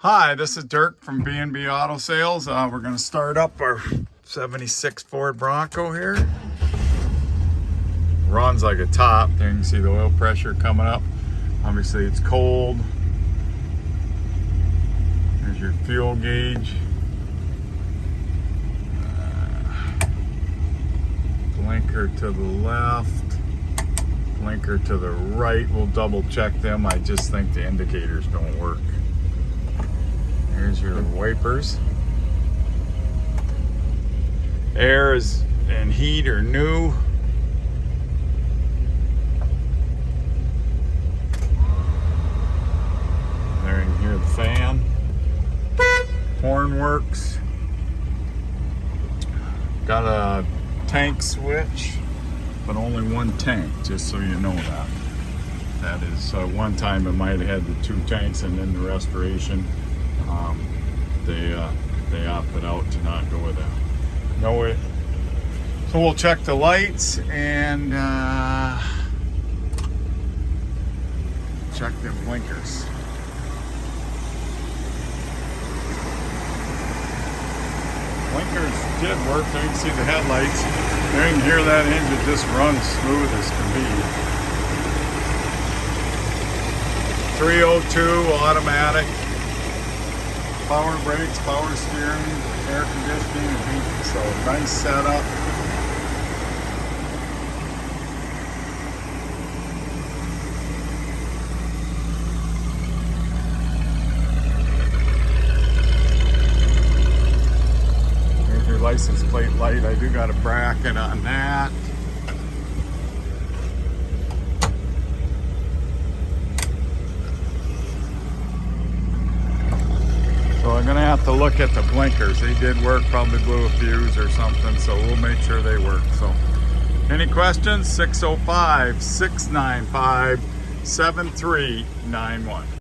Hi, this is Dirk from B&B Auto Sales. We're going to start up our 76 Ford Bronco here. Runs like a top. There you can see the oil pressure coming up. Obviously it's cold. There's your fuel gauge. Blinker to the left. Blinker to the right. We'll double check them. I just think the indicators don't work. Here's your wipers. Air is and heat are new. There you can hear the fan. Horn works. Got a tank switch, but only one tank, just so you know that. That is, one time it might have had the two tanks, and in the restoration, they opted out to not go with that. No way. So we'll check the lights and check the blinkers. Blinkers did work. There you can see the headlights. There you can hear that engine just runs smooth as can be. 302 automatic. Power brakes, power steering, air conditioning, and heat. So nice setup. Here's your license plate light. I do got a bracket on that. So I'm gonna have to look at the blinkers. They did work, probably blew a fuse or something, so we'll make sure they work. So any questions? 605-695-7391.